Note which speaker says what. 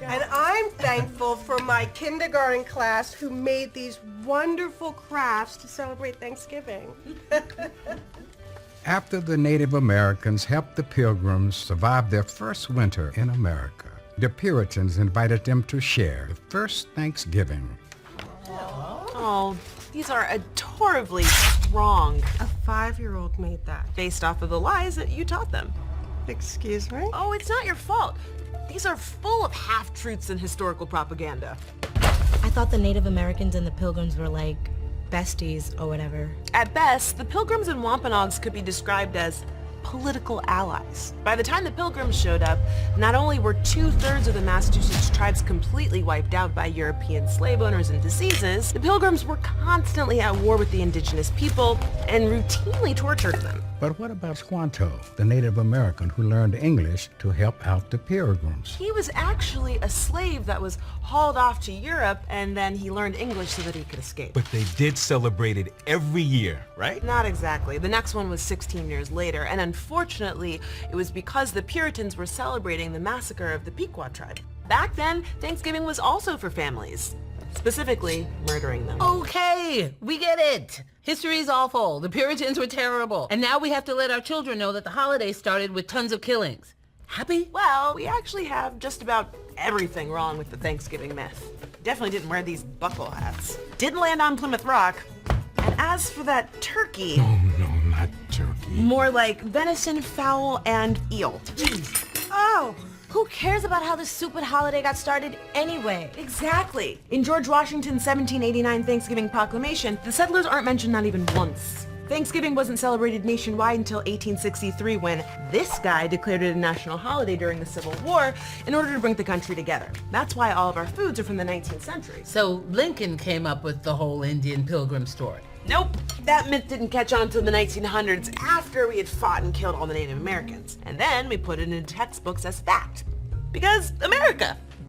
Speaker 1: And I'm thankful for my kindergarten class who made these wonderful crafts to celebrate Thanksgiving.
Speaker 2: After the Native Americans helped the Pilgrims survive their first winter in America, the Puritans invited them to share the first Thanksgiving.
Speaker 3: Oh, these are adorably wrong,
Speaker 1: A 5-year-old made that.
Speaker 3: based off of the lies that you taught them.
Speaker 1: Excuse me?
Speaker 3: Oh, it's not your fault. These are full of half-truths and historical propaganda.
Speaker 4: I thought the Native Americans and the Pilgrims were like besties or whatever.
Speaker 3: At best, the Pilgrims and Wampanoags could be described as political allies. By the time the Pilgrims showed up, not only were 2/3 of the Massachusetts tribes completely wiped out by European slave owners and diseases, the Pilgrims were constantly at war with the indigenous people and routinely tortured them.
Speaker 2: But what about Squanto, the Native American who learned English to help out the Pilgrims?
Speaker 3: He was actually a slave that was hauled off to Europe, and then he learned English so that he could escape.
Speaker 5: But they did celebrate it every year, right?
Speaker 3: Not exactly. The next one was 16 years later, and unfortunately, it was because the Puritans were celebrating the massacre of the Pequot tribe. Back then, Thanksgiving was also for families, specifically murdering them.
Speaker 6: Okay, we get it. History's awful. The Puritans were terrible. And now we have to let our children know that the holiday started with tons of killings. Happy?
Speaker 3: Well, we actually have just about everything wrong with the Thanksgiving myth. Definitely didn't wear these buckle hats. Didn't land on Plymouth Rock. And as for that turkey,
Speaker 5: No, not turkey.
Speaker 3: more like venison, fowl, and eel.
Speaker 1: Oh,
Speaker 4: Who cares about how this stupid holiday got started anyway?
Speaker 3: Exactly. In George Washington's 1789 Thanksgiving Proclamation, the settlers aren't mentioned not even once. Thanksgiving wasn't celebrated nationwide until 1863 when this guy declared it a national holiday during the Civil War in order to bring the country together. That's why all of our foods are from the 19th century.
Speaker 6: So Lincoln came up with the whole Indian Pilgrim story.
Speaker 3: Nope, that myth didn't catch on until the 1900s after we had fought and killed all the Native Americans. And then we put it in textbooks as fact. Because America.